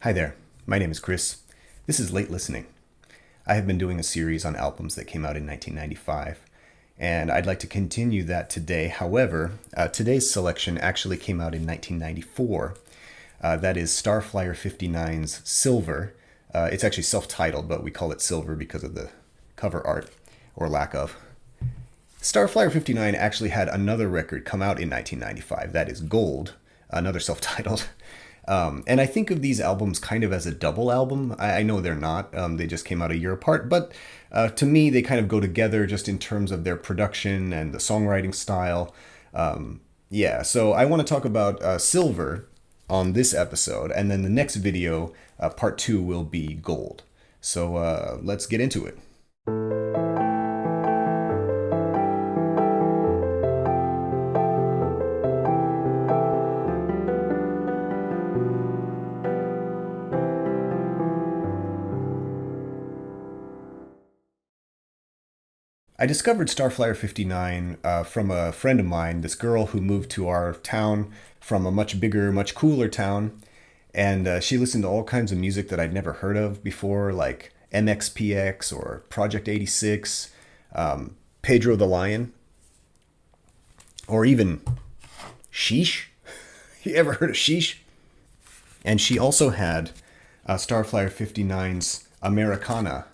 Hi there, my name is Chris. This is Late Listening. I have been doing a series on albums that came out in 1995, and I'd like to continue that today. However, today's selection actually came out in 1994. That is Starflyer 59's Silver. It's actually self-titled, but we call it Silver because of the cover art, or lack of. Starflyer 59 actually had another record come out in 1995, that is Gold, another self-titled. And I think of these albums kind of as a double album. I know they're not, they just came out a year apart, but to me they kind of go together just in terms of their production and the songwriting style. So I want to talk about Silver on this episode, and then the next video, part 2, will be Gold. So let's get into it. I discovered Starflyer 59 from a friend of mine, this girl who moved to our town from a much bigger, much cooler town. And she listened to all kinds of music that I'd never heard of before, like MXPX or Project 86, Pedro the Lion, or even Sheesh. You ever heard of Sheesh? And she also had Starflyer 59's Americana.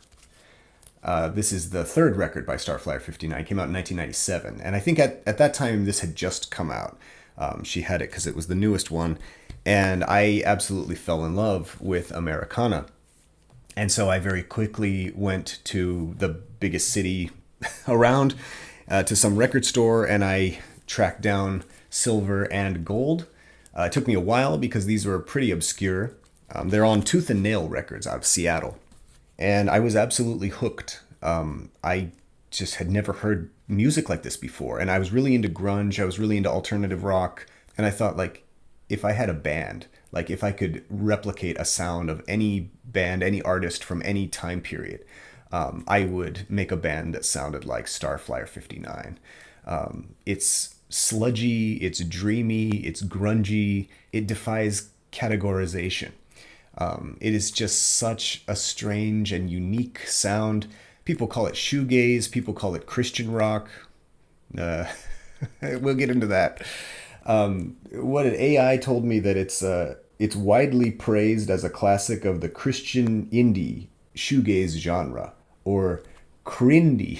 This is the third record by Starflyer 59. It came out in 1997. And I think at that time this had just come out. She had it because it was the newest one. And I absolutely fell in love with Americana. And so I very quickly went to the biggest city around, to some record store, and I tracked down Silver and Gold. It took me a while because these were pretty obscure. They're on Tooth and Nail Records out of Seattle. And I was absolutely hooked. I just had never heard music like this before. And I was really into grunge. I was really into alternative rock. And I thought, like, if I had a band, like if I could replicate a sound of any band, any artist from any time period, I would make a band that sounded like Starflyer 59. It's sludgy, it's dreamy, it's grungy, it defies categorization. It is just such a strange and unique sound. People call it shoegaze, people call it Christian rock. We'll get into that. What an AI told me that it's widely praised as a classic of the Christian indie shoegaze genre, or crindy.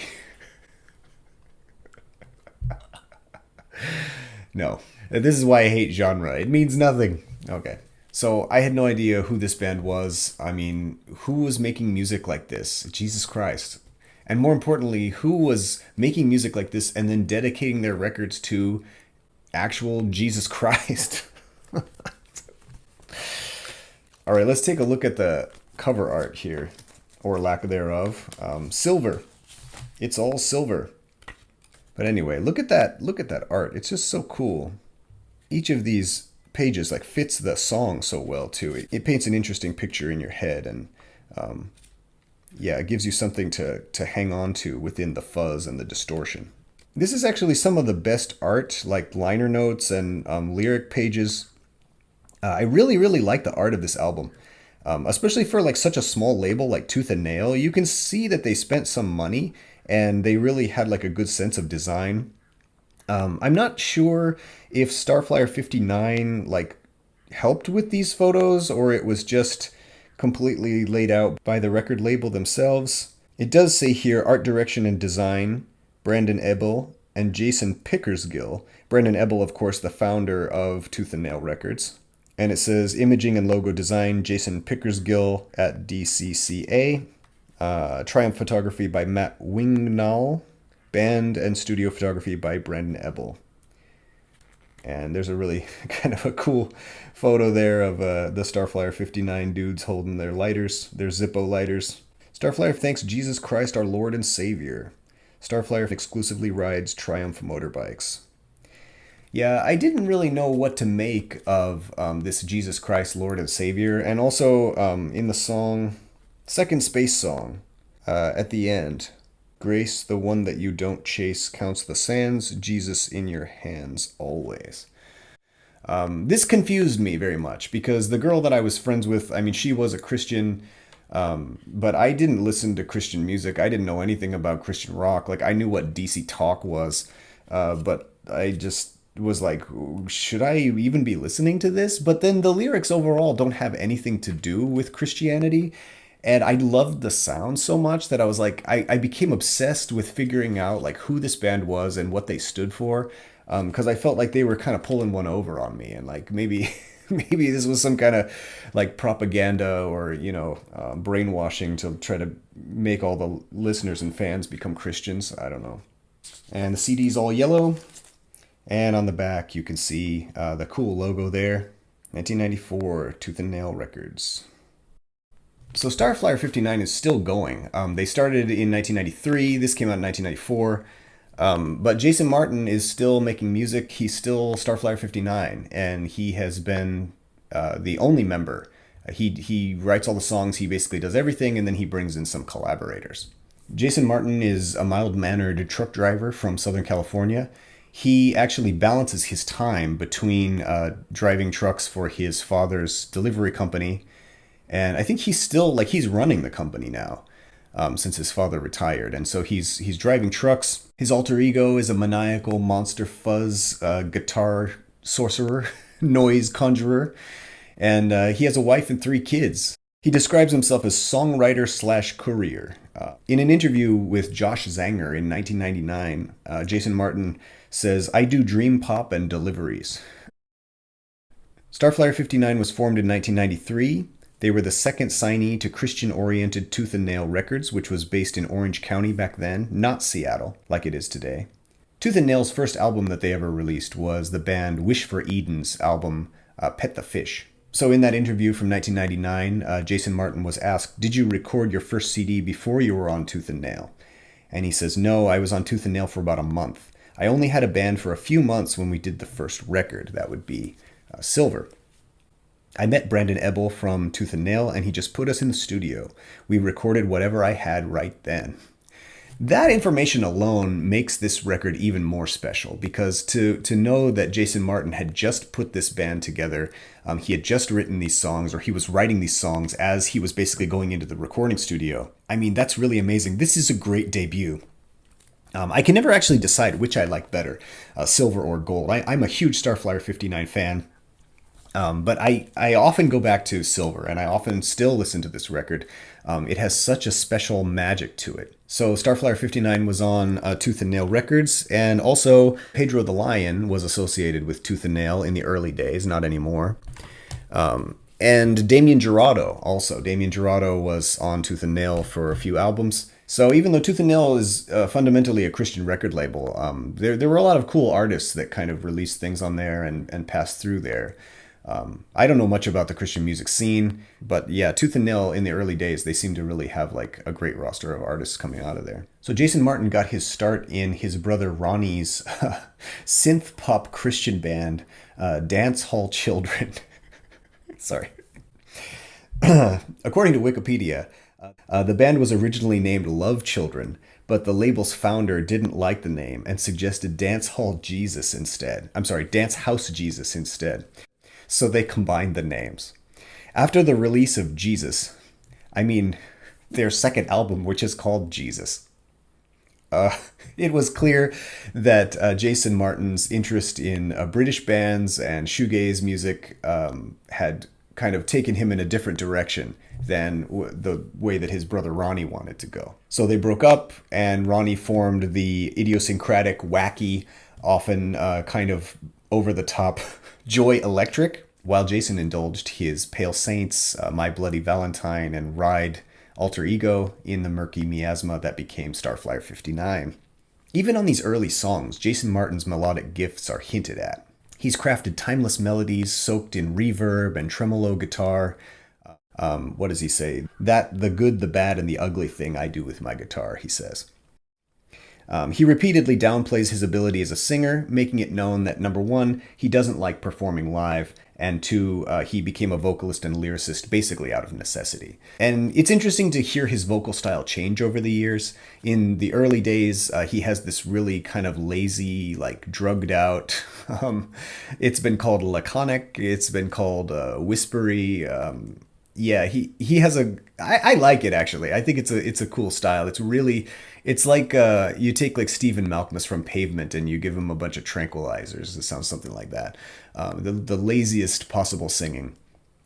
No, this is why I hate genre. It means nothing. Okay. So I had no idea who this band was. I mean, who was making music like this? Jesus Christ. And more importantly, who was making music like this and then dedicating their records to actual Jesus Christ? All right, let's take a look at the cover art here, or lack thereof. Silver. It's all silver. But anyway, look at that. Look at that art. It's just so cool. Each of these pages like fits the song so well too. It paints an interesting picture in your head, and it gives you something to hang on to within the fuzz and the distortion. This is actually some of the best art, like liner notes and lyric pages. I really, really like the art of this album, especially for like such a small label like Tooth and Nail. You can see that they spent some money and they really had like a good sense of design. I'm not sure if Starflyer 59 like helped with these photos, or it was just completely laid out by the record label themselves. It does say here art direction and design, Brandon Ebel and Jason Pickersgill. Brandon Ebel, of course, the founder of Tooth and Nail Records. And it says imaging and logo design, Jason Pickersgill at DCCA. Triumph photography by Matt Wingnall. Band and studio photography by Brandon Ebel. And there's a really kind of a cool photo there of the Starflyer 59 dudes holding their lighters, their Zippo lighters. Starflyer thanks Jesus Christ our Lord and Savior. Starflyer exclusively rides Triumph motorbikes. Yeah, I didn't really know what to make of this Jesus Christ Lord and Savior. And also in the song, second space song, at the end, grace, the one that you don't chase, counts the sands, Jesus in your hands always. This confused me very much because the girl that I was friends with, I mean, she was a Christian, but I didn't listen to Christian music. I didn't know anything about Christian rock. Like, I knew what DC Talk was, but I just was like, should I even be listening to this? But then the lyrics overall don't have anything to do with Christianity. And I loved the sound so much that I was like, I became obsessed with figuring out like who this band was and what they stood for. Because I felt like they were kind of pulling one over on me, and like maybe maybe this was some kind of like propaganda or brainwashing to try to make all the listeners and fans become Christians. I don't know. And the CD's all yellow, and on the back you can see the cool logo there, 1994 Tooth and Nail Records. So Starflyer 59 is still going. They started in 1993. This came out in 1994. But Jason Martin is still making music. He's still Starflyer 59, and he has been the only member. He writes all the songs. He basically does everything, and then he brings in some collaborators. Jason Martin is a mild-mannered truck driver from Southern California. He actually balances his time between driving trucks for his father's delivery company, and I think he's running the company now, since his father retired, and so he's driving trucks. His alter ego is a maniacal monster fuzz guitar sorcerer, noise conjurer, and he has a wife and 3 kids. He describes himself as songwriter slash courier. In an interview with Josh Zanger in 1999, Jason Martin says, "I do dream pop and deliveries." Starflyer 59 was formed in 1993. They were the second signee to Christian-oriented Tooth and Nail Records, which was based in Orange County back then, not Seattle, like it is today. Tooth and Nail's first album that they ever released was the band Wish for Eden's album, Pet the Fish. So in that interview from 1999, Jason Martin was asked, "Did you record your first CD before you were on Tooth and Nail?" And he says, "No, I was on Tooth and Nail for about a month. I only had a band for a few months when we did the first record. That would be Silver. I met Brandon Ebel from Tooth and Nail, and he just put us in the studio. We recorded whatever I had right then." That information alone makes this record even more special, because to know that Jason Martin had just put this band together, he had just written these songs, or he was writing these songs as he was basically going into the recording studio. I mean, that's really amazing. This is a great debut. I can never actually decide which I like better, Silver or Gold. I'm a huge Starflyer 59 fan. But I often go back to Silver, and I often still listen to this record. It has such a special magic to it. So Starflyer 59 was on Tooth and Nail Records, and also Pedro the Lion was associated with Tooth and Nail in the early days, not anymore. And Damien Jurado also. Damien Jurado was on Tooth and Nail for a few albums. So even though Tooth and Nail is fundamentally a Christian record label, there were a lot of cool artists that kind of released things on there and passed through there. I don't know much about the Christian music scene, but yeah, Tooth and Nail in the early days, they seem to really have like a great roster of artists coming out of there. So Jason Martin got his start in his brother Ronnie's synth pop Christian band, Dance Hall Children. Sorry. According to Wikipedia, the band was originally named Love Children, but the label's founder didn't like the name and suggested Dance Hall Jesus instead. I'm sorry, Dance House Jesus instead. So they combined the names. After the release of Jesus, I mean, their second album, which is called Jesus, it was clear that Jason Martin's interest in British bands and shoegaze music had kind of taken him in a different direction than the way that his brother Ronnie wanted to go. So they broke up, and Ronnie formed the idiosyncratic, wacky, often kind of over-the-top Joy Electric, while Jason indulged his Pale Saints, My Bloody Valentine, and Ride alter ego in the murky miasma that became Starflyer 59. Even on these early songs, Jason Martin's melodic gifts are hinted at. He's crafted timeless melodies soaked in reverb and tremolo guitar. What does he say? "That the good, the bad, and the ugly thing I do with my guitar," he says. He repeatedly downplays his ability as a singer, making it known that number one, he doesn't like performing live, and two, he became a vocalist and lyricist basically out of necessity. And it's interesting to hear his vocal style change over the years. In the early days, he has this really kind of lazy, like drugged out. It's been called laconic. It's been called whispery. Yeah, he has a. I like it actually. I think it's a cool style. It's like you take like Stephen Malkmus from Pavement and you give him a bunch of tranquilizers. It sounds something like that. The laziest possible singing.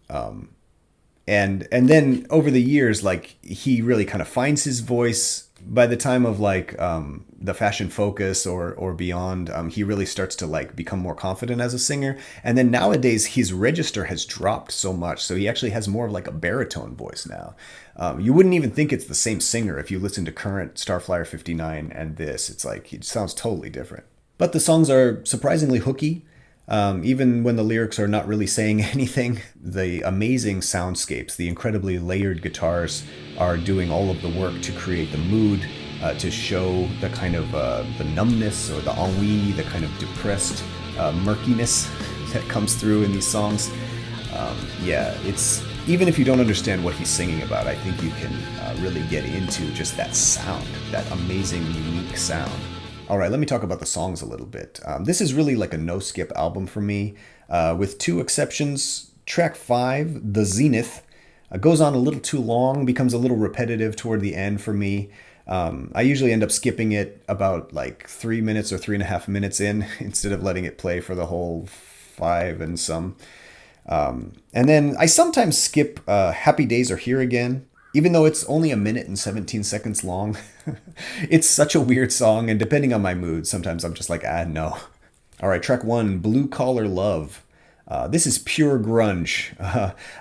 And then over the years, like he really kind of finds his voice. By the time of like the Fashion Focus or beyond, he really starts to like become more confident as a singer. And then nowadays his register has dropped so much, so he actually has more of like a baritone voice now. You wouldn't even think it's the same singer if you listen to current Starflyer 59 and this. It's like it sounds totally different. But the songs are surprisingly hooky. Even when the lyrics are not really saying anything, the amazing soundscapes, the incredibly layered guitars are doing all of the work to create the mood, to show the kind of the numbness or the ennui, the kind of depressed murkiness that comes through in these songs. Yeah, it's even if you don't understand what he's singing about, I think you can really get into just that sound, that amazing, unique sound. All right, let me talk about the songs a little bit. This is really like a no-skip album for me, with two exceptions. Track 5, The Zenith, goes on a little too long, becomes a little repetitive toward the end for me. I usually end up skipping it about like 3 minutes or 3.5 minutes in instead of letting it play for the whole 5 and some. And then I sometimes skip Happy Days Are Here Again, even though it's only 1 minute and 17 seconds long. It's such a weird song, and depending on my mood, sometimes I'm just like, no. All right, track 1, Blue Collar Love. This is pure grunge.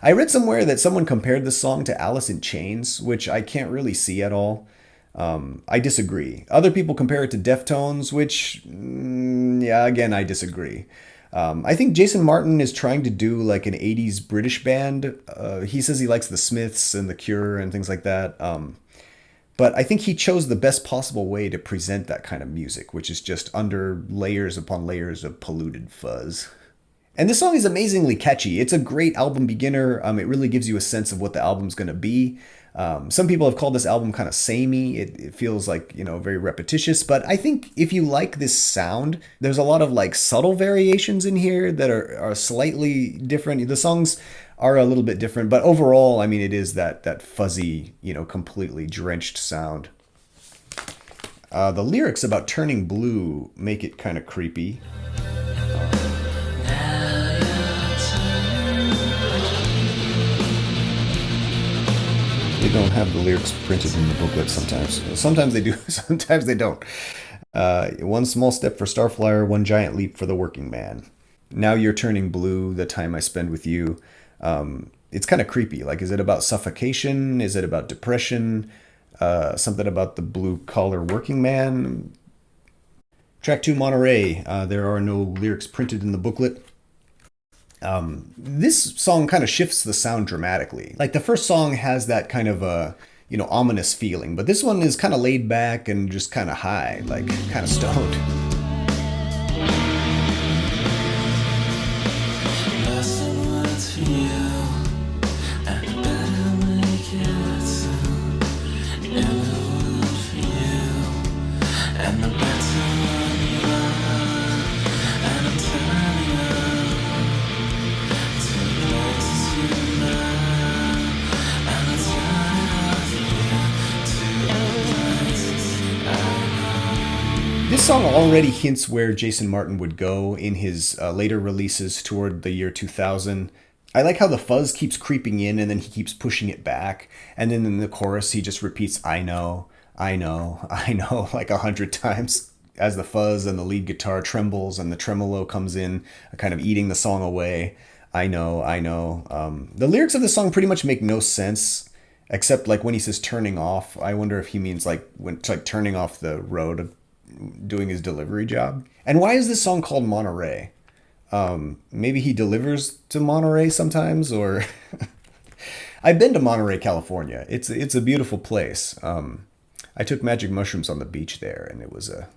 I read somewhere that someone compared this song to Alice in Chains, which I can't really see at all. I disagree. Other people compare it to Deftones, which, yeah, again, I disagree. I think Jason Martin is trying to do like an 80s British band. He says he likes the Smiths and the Cure and things like that. But I think he chose the best possible way to present that kind of music, which is just under layers upon layers of polluted fuzz. And this song is amazingly catchy. It's a great album beginner. It really gives you a sense of what the album's going to be. Some people have called this album kind of samey. It feels like, very repetitious. But I think if you like this sound, there's a lot of like subtle variations in here that are slightly different. The songs are a little bit different, but overall, I mean, it is that fuzzy, completely drenched sound. The lyrics about turning blue make it kind of creepy. They don't have the lyrics printed in the booklet sometimes. Sometimes they do, sometimes they don't. One small step for Starflyer, one giant leap for the working man. Now you're turning blue, the time I spend with you. It's kind of creepy. Like, is it about suffocation? Is it about depression? Something about the blue-collar working man? Track 2, Monterey. There are no lyrics printed in the booklet. This song kind of shifts the sound dramatically. Like, the first song has that kind of ominous feeling, but this one is kind of laid back and just kind of high, like kind of stoned. This song already hints where Jason Martin would go in his later releases toward the year 2000. I like how the fuzz keeps creeping in and then he keeps pushing it back. And then in the chorus, he just repeats, I know, I know, I know, like 100 times as the fuzz and the lead guitar trembles and the tremolo comes in, kind of eating the song away. I know, I know. The lyrics of the song pretty much make no sense, except like when he says turning off. I wonder if he means like turning off the road, doing his delivery job. And why is this song called Monterey? Maybe he delivers to Monterey sometimes, or I've been to Monterey, California. It's a beautiful place. I took magic mushrooms on the beach there, and it was a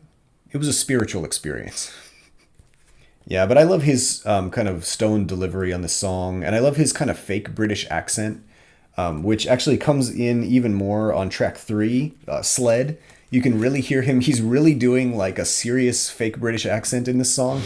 spiritual experience. Yeah, but I love his kind of stone delivery on the song, and I love his kind of fake British accent, which actually comes in even more on track three, Sled. You can really hear him. He's really doing like a serious fake British accent in this song.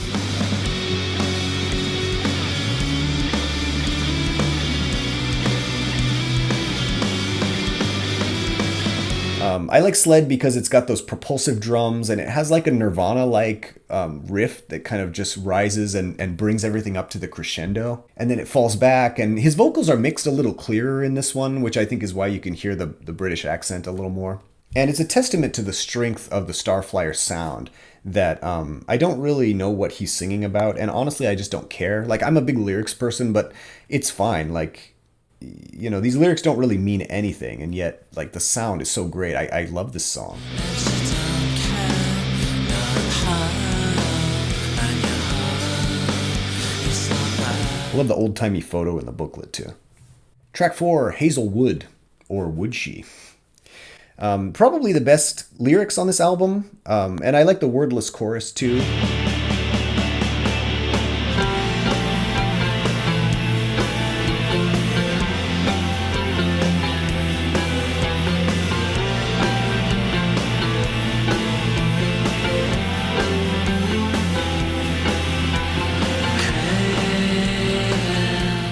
I like Sled because it's got those propulsive drums and it has like a Nirvana-like riff that kind of just rises and brings everything up to the crescendo. And then it falls back, and his vocals are mixed a little clearer in this one, which I think is why you can hear the British accent a little more. And it's a testament to the strength of the Starflyer sound that I don't really know what he's singing about. And honestly, I just don't care. Like, I'm a big lyrics person, but it's fine. Like, you know, these lyrics don't really mean anything, and yet like the sound is so great. I love this song. I love the old-timey photo in the booklet too. Track 4, Hazelwood, or Would She? Probably the best lyrics on this album, and I like the wordless chorus too.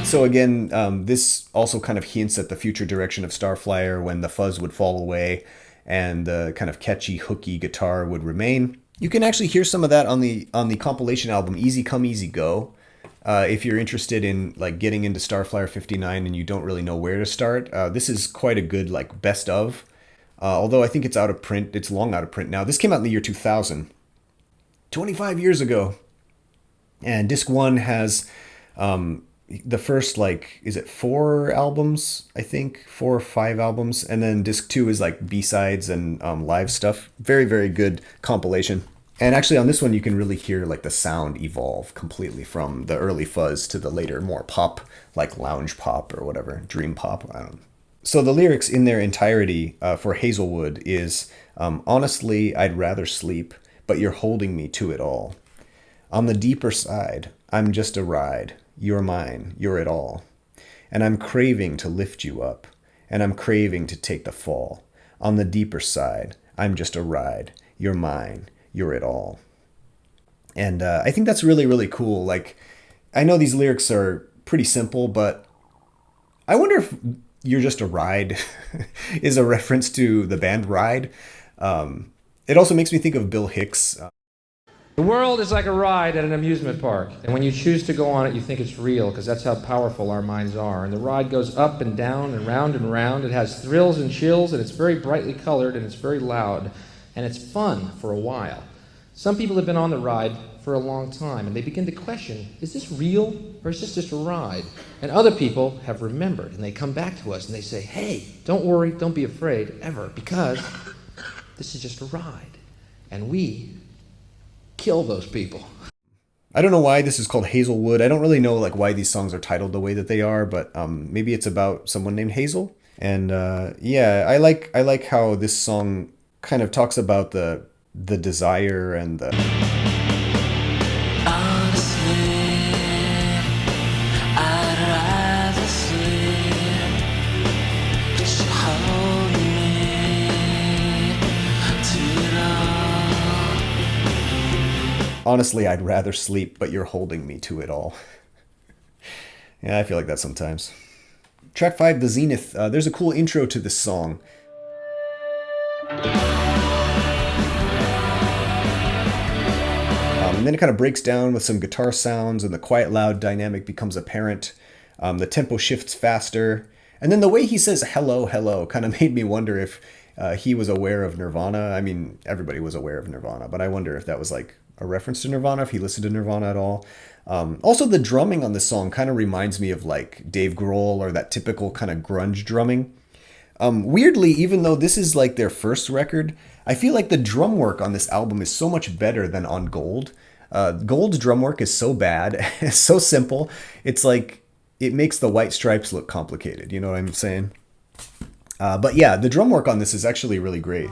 So again, this also kind of hints at the future direction of Starflyer when the fuzz would fall away and the kind of catchy, hooky guitar would remain. You can actually hear some of that on the compilation album Easy Come Easy Go. If you're interested in like getting into Starflyer 59 and you don't really know where to start, this is quite a good like best of. Although I think it's out of print. It's long out of print now. This came out in the year 2000, 25 years ago. And disc 1 has the first, like, is it 4 albums? I think 4 or 5 albums. And then disc 2 is like B-sides and live stuff. Very, very good compilation. And actually on this one, you can really hear like the sound evolve completely from the early fuzz to the later more pop, like lounge pop or whatever, dream pop. I don't know. So the lyrics in their entirety for Hazelwood is, honestly, I'd rather sleep, but you're holding me to it all. On the deeper side, I'm just a ride. You're mine, you're it all. And I'm craving to lift you up, and I'm craving to take the fall. On the deeper side, I'm just a ride. You're mine, you're it all. And I think that's really, really cool. Like, I know these lyrics are pretty simple, but I wonder if You're Just a Ride is a reference to the band Ride. It also makes me think of Bill Hicks. The world is like a ride at an amusement park, and when you choose to go on it, you think it's real, because that's how powerful our minds are. And the ride goes up and down and round and round. It has thrills and chills, and it's very brightly colored, and it's very loud, and it's fun for a while. Some people have been on the ride for a long time, and they begin to question, is this real, or is this just a ride? And other people have remembered, and they come back to us, and they say, hey, don't worry, don't be afraid, ever, because this is just a ride, and we kill those people. I don't know why this is called Hazelwood. I don't really know like why these songs are titled the way that they are, but maybe it's about someone named Hazel. And yeah, I like how this song kind of talks about the desire and the honestly, I'd rather sleep, but you're holding me to it all. Yeah, I feel like that sometimes. Track 5, The Zenith. There's a cool intro to this song. And then it kind of breaks down with some guitar sounds, and the quiet, loud dynamic becomes apparent. The tempo shifts faster. And then the way he says hello, hello kind of made me wonder if he was aware of Nirvana. I mean, everybody was aware of Nirvana, but I wonder if that was like a reference to Nirvana, if he listened to Nirvana at all. Also, the drumming on this song kind of reminds me of like Dave Grohl or that typical kind of grunge drumming. Weirdly, even though this is like their first record, I feel like the drum work on this album is so much better than on Gold. Gold's drum work is so bad, it's so simple. It's like, it makes the White Stripes look complicated, you know what I'm saying? But yeah, the drum work on this is actually really great.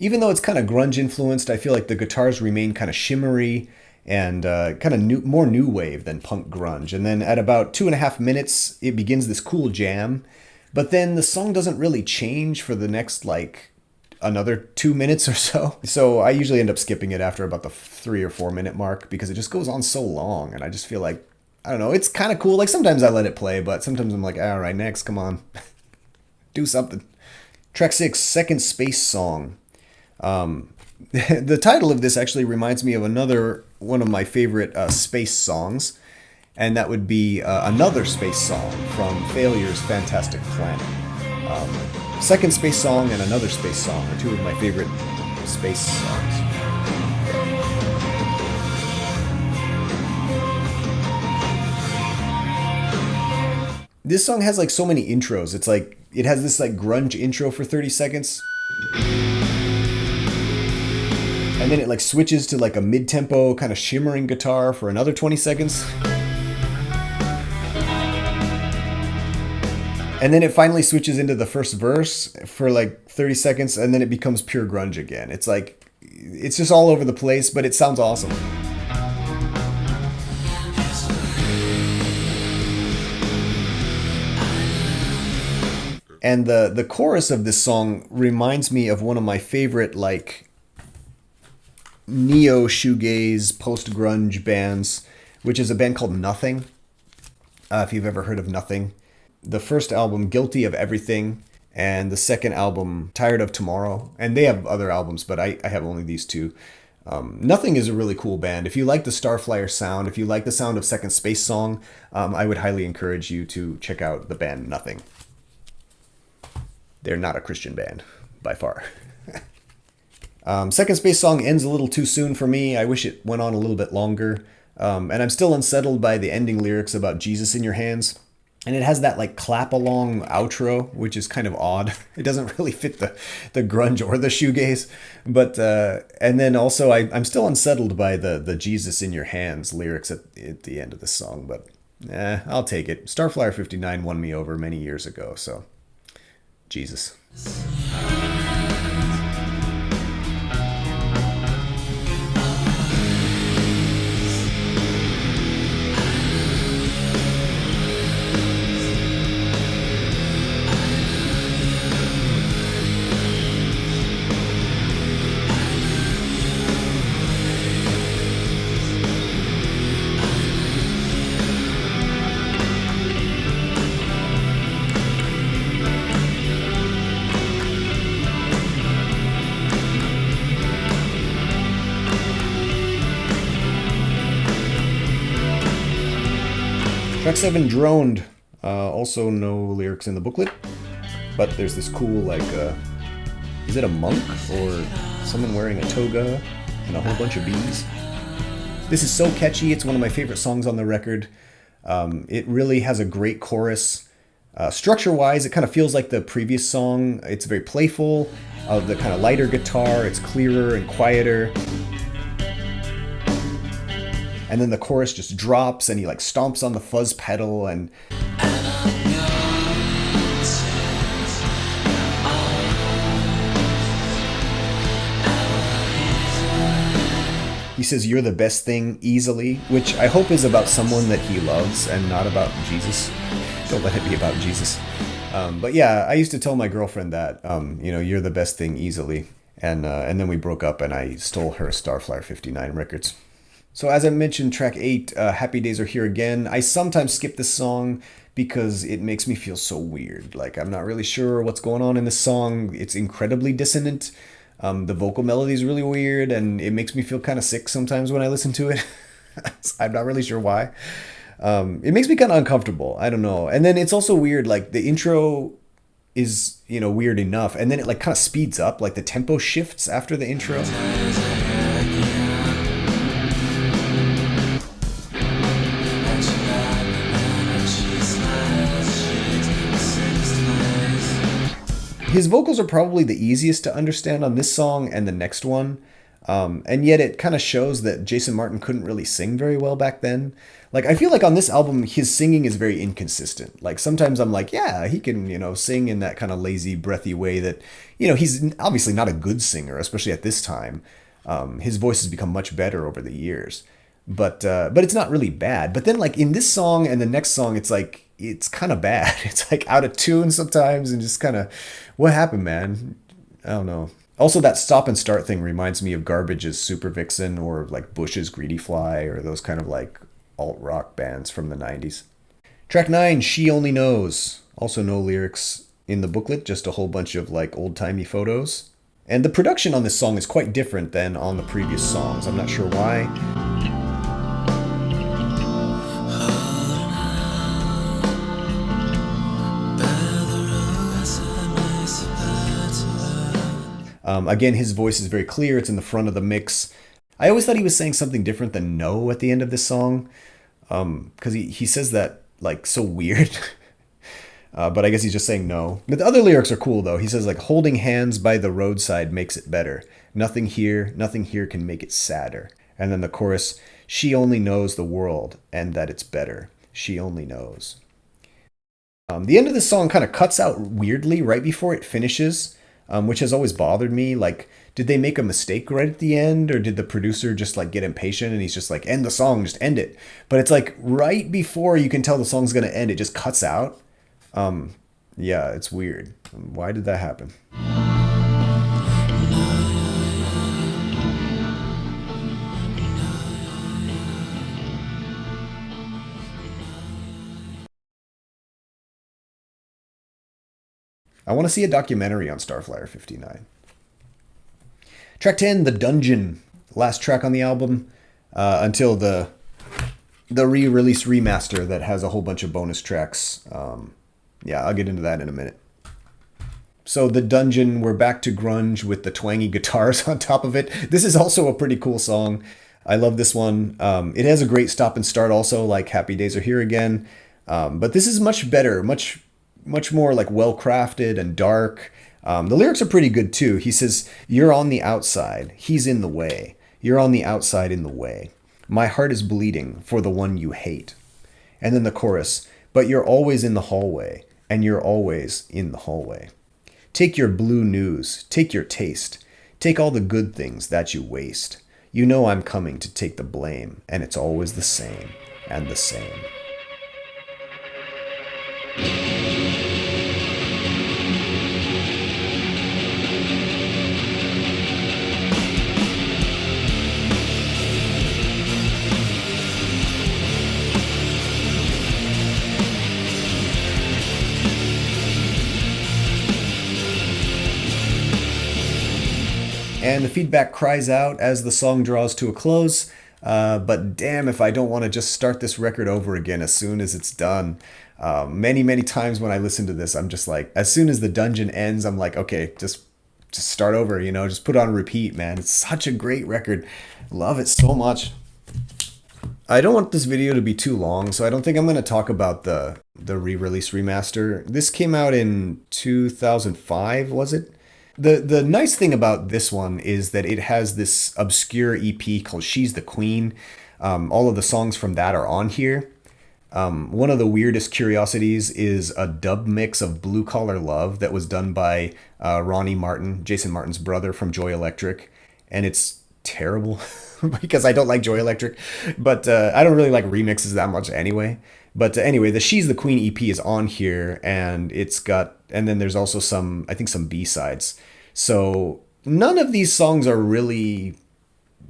Even though it's kind of grunge influenced, I feel like the guitars remain kind of shimmery and kind of more new wave than punk grunge. And then at about 2.5 minutes, it begins this cool jam. But then the song doesn't really change for the next like another 2 minutes or so. So I usually end up skipping it after about the 3 or 4 minute mark because it just goes on so long. And I just feel like, I don't know, it's kind of cool. Like sometimes I let it play, but sometimes I'm like, all right, next, come on. Do something. Track 6, Second Space Song. The title of this actually reminds me of another one of my favorite space songs, and that would be Another Space Song from Failure's Fantastic Planet. Second Space Song and Another Space Song are two of my favorite space songs. This song has like so many intros. It's like it has this like grunge intro for 30 seconds. And then it like switches to like a mid-tempo kind of shimmering guitar for another 20 seconds. And then it finally switches into the first verse for like 30 seconds and then it becomes pure grunge again. It's like, it's just all over the place, but it sounds awesome. And the chorus of this song reminds me of one of my favorite like neo shoegaze post grunge bands, which is a band called Nothing. If you've ever heard of Nothing, the first album Guilty of Everything, and the second album Tired of Tomorrow, and they have other albums, but I have only these two. Nothing is a really cool band. If you like the Starflyer sound, if you like the sound of Second Space Song, I would highly encourage you to check out the band Nothing. They're not a Christian band, by far. Second Space Song ends a little too soon for me. I wish it went on a little bit longer. And I'm still unsettled by the ending lyrics about Jesus in your hands. And it has that like clap along outro, which is kind of odd. It doesn't really fit the grunge or the shoegaze. But and then also I'm still unsettled by the Jesus in your hands lyrics at the end of the song. But I'll take it. Starflyer 59 won me over many years ago. So Jesus. Track 7, Droned. Also no lyrics in the booklet, but there's this cool like, is it a monk or someone wearing a toga and a whole bunch of bees? This is so catchy. It's one of my favorite songs on the record. It really has a great chorus. Structure-wise, it kind of feels like the previous song. It's very playful. The kind of lighter guitar. It's clearer and quieter. And then the chorus just drops and he like stomps on the fuzz pedal and he says, "You're the best thing easily," which I hope is about someone that he loves and not about Jesus. Don't let it be about Jesus. But yeah, I used to tell my girlfriend that, you're the best thing easily. And then we broke up and I stole her Starflyer 59 records. So as I mentioned, track 8, Happy Days Are Here Again. I sometimes skip this song because it makes me feel so weird. Like I'm not really sure what's going on in this song. It's incredibly dissonant. The vocal melody is really weird and it makes me feel kind of sick sometimes when I listen to it. I'm not really sure why. It makes me kind of uncomfortable. I don't know. And then it's also weird. Like the intro is, weird enough, and then it like kind of speeds up. Like the tempo shifts after the intro. His vocals are probably the easiest to understand on this song and the next one. And yet it kind of shows that Jason Martin couldn't really sing very well back then. Like, I feel like on this album, his singing is very inconsistent. Like, sometimes I'm like, yeah, he can, sing in that kind of lazy, breathy way that, he's obviously not a good singer, especially at this time. His voice has become much better over the years. But it's not really bad. But then, like, in this song and the next song, it's like, it's kind of bad. It's like out of tune sometimes and just kind of, what happened, man? I don't know. Also, that stop and start thing reminds me of Garbage's Super Vixen or like Bush's Greedy Fly or those kind of like alt rock bands from the 90s. Track 9, She Only Knows. Also, no lyrics in the booklet, just a whole bunch of like old timey photos. And the production on this song is quite different than on the previous songs. I'm not sure why. Again, his voice is very clear. It's in the front of the mix. I always thought he was saying something different than no at the end of this song. Because he says that like so weird. But I guess he's just saying no. But the other lyrics are cool though. He says like, holding hands by the roadside makes it better. Nothing here can make it sadder. And then the chorus, she only knows the world and that it's better. She only knows. The end of this song kind of cuts out weirdly right before it finishes. Which has always bothered me. Like, did they make a mistake right at the end, or did the producer just like get impatient and he's just like, end the song, just end it? But it's like right before you can tell the song's gonna end, it just cuts out. Yeah, it's weird. Why did that happen? I want to see a documentary on Starflyer 59. Track 10, The Dungeon. Last track on the album until the re-release remaster that has a whole bunch of bonus tracks. Yeah, I'll get into that in a minute. So The Dungeon, we're back to grunge with the twangy guitars on top of it. This is also a pretty cool song. I love this one. It has a great stop and start also, like Happy Days Are Here Again. But this is much better, much more like well-crafted and dark. The lyrics are pretty good too. He says, you're on the outside, he's in the way. You're on the outside in the way. My heart is bleeding for the one you hate. And then the chorus, but you're always in the hallway, and you're always in the hallway. Take your blue news, take your taste, take all the good things that you waste. You know I'm coming to take the blame, and it's always the same and the same. And the feedback cries out as the song draws to a close. But damn if I don't want to just start this record over again as soon as it's done. Many times when I listen to this, I'm just like, as soon as the dungeon ends, I'm like, okay, just start over, just put it on repeat, man. It's such a great record. Love it so much. I don't want this video to be too long, so I don't think I'm going to talk about the re-release remaster. This came out in 2005, was it? The nice thing about this one is that it has this obscure EP called She's the Queen. All of the songs from that are on here. One of the weirdest curiosities is a dub mix of Blue Collar Love that was done by Ronnie Martin, Jason Martin's brother from Joy Electric. And it's terrible because I don't like Joy Electric, but I don't really like remixes that much anyway. But anyway, the She's the Queen EP is on here, and and then there's also some B-sides. So none of these songs are really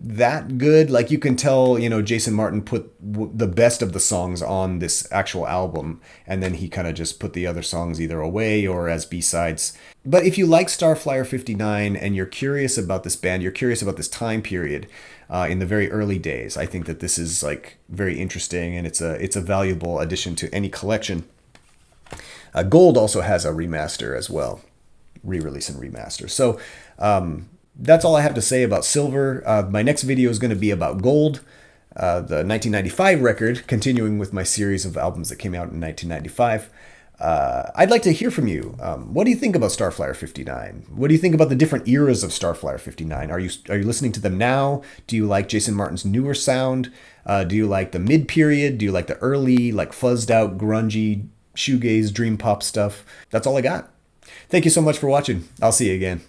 that good. Like, you can tell, Jason Martin put the best of the songs on this actual album, and then he kind of just put the other songs either away or as B-sides. But if you like Starflyer 59 and you're curious about this band, you're curious about this time period in the very early days, I think that this is like very interesting, and it's a valuable addition to any collection. Gold also has a remaster as well, re-release and remaster. So that's all I have to say about Silver. My next video is going to be about Gold, the 1995 record, continuing with my series of albums that came out in 1995. I'd like to hear from you. What do you think about Starflyer 59? What do you think about the different eras of Starflyer 59? Are you listening to them now? Do you like Jason Martin's newer sound? Do you like the mid-period? Do you like the early, like fuzzed out, grungy, shoegaze, dream pop stuff? That's all I got. Thank you so much for watching. I'll see you again.